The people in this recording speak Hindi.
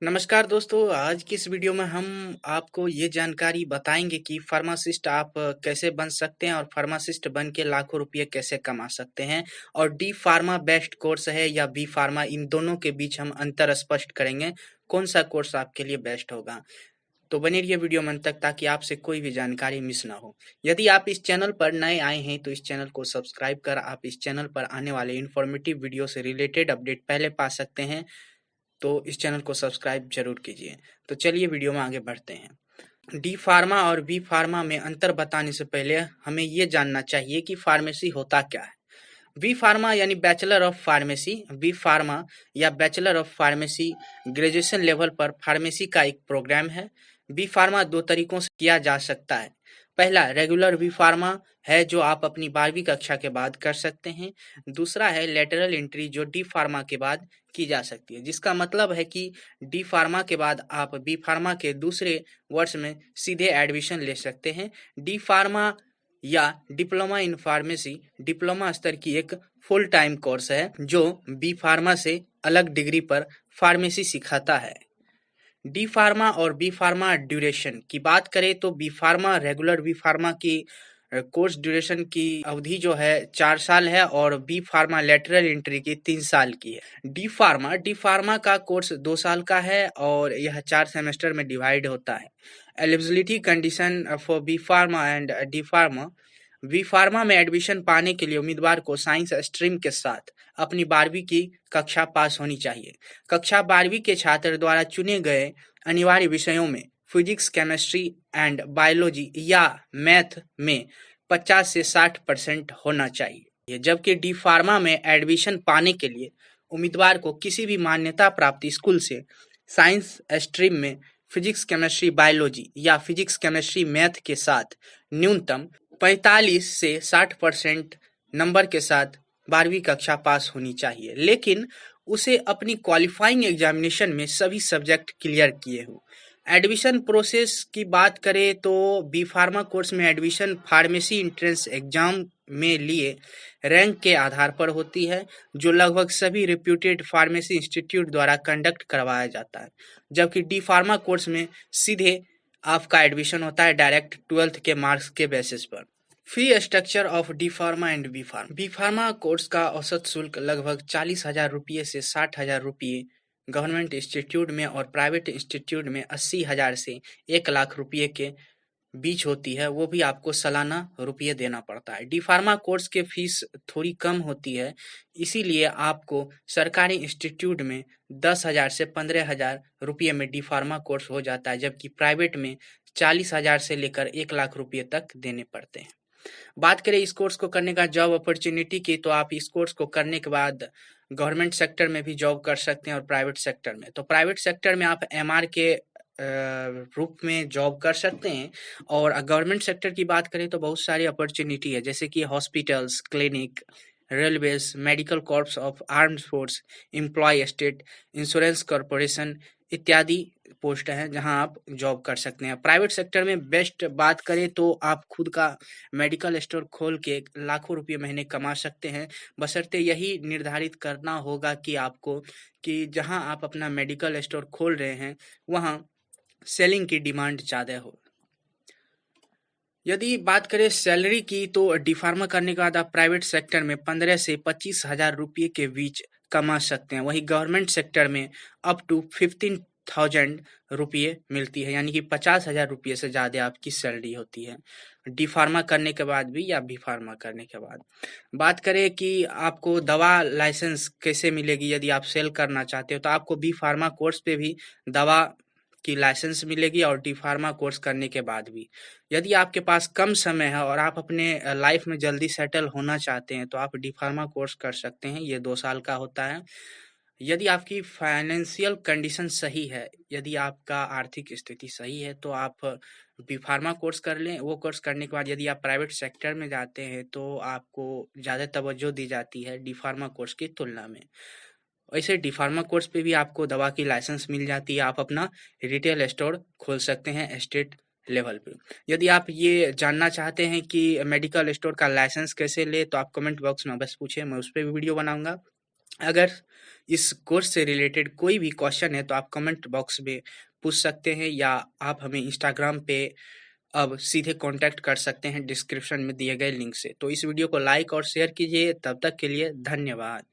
नमस्कार दोस्तों, आज की इस वीडियो में हम आपको ये जानकारी बताएंगे कि फार्मासिस्ट आप कैसे बन सकते हैं और फार्मासिस्ट बन के लाखों रुपये कैसे कमा सकते हैं। और डी फार्मा बेस्ट कोर्स है या बी फार्मा, इन दोनों के बीच हम अंतर स्पष्ट करेंगे। कौन सा कोर्स आपके लिए बेस्ट होगा। तो बने रहिए वीडियो में अंत तक ताकि आपसे कोई भी जानकारी मिस ना हो। यदि आप इस चैनल पर नए आए हैं तो इस चैनल को सब्सक्राइब कर आप इस चैनल पर आने वाले इन्फॉर्मेटिव वीडियो से रिलेटेड अपडेट पहले पा सकते हैं। तो इस चैनल को सब्सक्राइब जरूर कीजिए। तो चलिए वीडियो में आगे बढ़ते हैं। डी फार्मा और बी फार्मा में अंतर बताने से पहले हमें ये जानना चाहिए कि फार्मेसी होता क्या है। बी फार्मा यानी bachelor of pharmacy, B pharma या bachelor of pharmacy graduation level पर फार्मेसी का एक प्रोग्राम है। बी फार्मा दो तरीकों से किया जा सकता है। पहला रेगुलर बी फार्मा है जो आप अपनी 12वीं कक्षा के बाद कर सकते हैं। दूसरा है लेटरल एंट्री जो डी फार्मा के बाद की जा सकती है, जिसका मतलब है कि डी फार्मा के बाद आप बी फार्मा के दूसरे वर्ष में सीधे एडमिशन ले सकते हैं। डी फार्मा या डिप्लोमा इन फार्मेसी डिप्लोमा स्तर की एक फुल टाइम कोर्स है जो बी फार्मा से अलग डिग्री पर फार्मेसी सिखाता है। डी फार्मा और बी फार्मा ड्यूरेशन की बात करें तो B pharma regular B pharma की कोर्स ड्यूरेशन की अवधि जो है 4 साल है और बी फार्मा लेटरल एंट्री की 3 साल की है। डी फार्मा का कोर्स 2 साल का है और यह 4 सेमेस्टर में डिवाइड होता है। Eligibility condition for B pharma and D pharma. B pharma में एडमिशन पाने के लिए उम्मीदवार को साइंस स्ट्रीम के साथ अपनी 12वीं की कक्षा पास होनी चाहिए। कक्षा 12वीं के छात्र द्वारा चुने गए अनिवार्य विषयों में फिजिक्स, केमिस्ट्री एंड बायोलॉजी या मैथ में 50 से 60% होना चाहिए। जबकि डी फार्मा में एडमिशन पाने के लिए उम्मीदवार को किसी भी मान्यता प्राप्त स्कूल से साइंस स्ट्रीम में फिजिक्स, केमिस्ट्री, बायोलॉजी या फिजिक्स, केमिस्ट्री, मैथ के साथ न्यूनतम 45 से 60% नंबर के साथ 12वीं कक्षा पास होनी चाहिए, लेकिन उसे अपनी क्वालिफाइंग एग्जामिनेशन में सभी सब्जेक्ट क्लियर किए हो। एडमिशन प्रोसेस की बात करें तो बी फार्मा कोर्स में एडमिशन फार्मेसी एंट्रेंस एग्जाम में लिए रैंक के आधार पर होती है, जो लगभग सभी रेप्यूटेड फार्मेसी इंस्टीट्यूट द्वारा कंडक्ट करवाया जाता है। जबकि डी फार्मा कोर्स में सीधे आपका एडमिशन होता है डायरेक्ट 12th के मार्क्स के बेसिस पर। Fee structure of D pharma and B pharma. B pharma course का औसत शुल्क लगभग 40,000 रुपये से 60,000 रुपये गवर्नमेंट इंस्टीट्यूट में और प्राइवेट इंस्टीट्यूट में 80,000 से 1 लाख रुपये के बीच होती है। वो भी आपको सालाना रुपये देना पड़ता है। डी फार्मा कोर्स के फीस थोड़ी कम होती है, इसीलिए आपको सरकारी इंस्टीट्यूट में 10,000 से 15,000 रुपये में डी फार्मा कोर्स हो जाता है, जबकि प्राइवेट में 40,000 से लेकर 1 लाख रुपये तक देने पड़ते हैं। बात करें इस कोर्स को करने का जॉब अपॉर्चुनिटी की, तो आप इस कोर्स को करने के बाद गवर्नमेंट सेक्टर में भी जॉब कर सकते हैं और प्राइवेट सेक्टर में। तो प्राइवेट सेक्टर में आप एमआर के रूप में जॉब कर सकते हैं। और गवर्नमेंट सेक्टर की बात करें तो बहुत सारी अपॉर्चुनिटी है, जैसे कि hospitals, clinic, railways, medical corps of armed force, employ state insurance corporation इत्यादि पोस्ट हैं जहां आप जॉब कर सकते हैं। प्राइवेट सेक्टर में बेस्ट बात करें तो आप खुद का मेडिकल स्टोर खोल के लाखों रुपये महीने कमा सकते हैं, बशर्ते यही निर्धारित करना होगा कि आपको कि जहां आप अपना मेडिकल स्टोर खोल रहे हैं वहां सेलिंग की डिमांड ज़्यादा हो। यदि बात करें सैलरी की तो डी फार्मा करने के बाद आप प्राइवेट सेक्टर में 15 से 25,000 रुपये के बीच कमा सकते हैं। वहीं गवर्नमेंट सेक्टर में अप टू 15,000 रुपये मिलती है, यानी कि 50,000 रुपये से ज़्यादा आपकी सैलरी होती है डी फार्मा करने के बाद भी या बी फार्मा करने के बाद। बात करें कि आपको दवा लाइसेंस कैसे मिलेगी यदि आप सेल करना चाहते हो, तो आपको बी फार्मा कोर्स पे भी दवा की लाइसेंस मिलेगी और डी फार्मा कोर्स करने के बाद भी। यदि आपके पास कम समय है और आप अपने लाइफ में जल्दी सेटल होना चाहते हैं तो आप डी फार्मा कोर्स कर सकते हैं, ये 2 साल का होता है। यदि आपकी फाइनेंशियल कंडीशन सही है, यदि आपका आर्थिक स्थिति सही है तो आप बी फार्मा कोर्स कर लें। वो कोर्स करने के बाद यदि आप प्राइवेट सेक्टर में जाते हैं तो आपको ज़्यादा तवज्जो दी जाती है डी फार्मा कोर्स की तुलना में। वैसे डी फार्मा कोर्स पे भी आपको दवा की लाइसेंस मिल जाती है, आप अपना रिटेल स्टोर खोल सकते हैं स्टेट लेवल पे। यदि आप ये जानना चाहते हैं कि मेडिकल स्टोर का लाइसेंस कैसे ले तो आप कमेंट बॉक्स में बस पूछें, मैं उस पर भी वीडियो बनाऊंगा। अगर इस कोर्स से रिलेटेड कोई भी क्वेश्चन है तो आप कमेंट बॉक्स में पूछ सकते हैं, या आप हमें इंस्टाग्राम पे अब सीधे कांटेक्ट कर सकते हैं डिस्क्रिप्शन में दिए गए लिंक से। तो इस वीडियो को लाइक और शेयर कीजिए। तब तक के लिए धन्यवाद।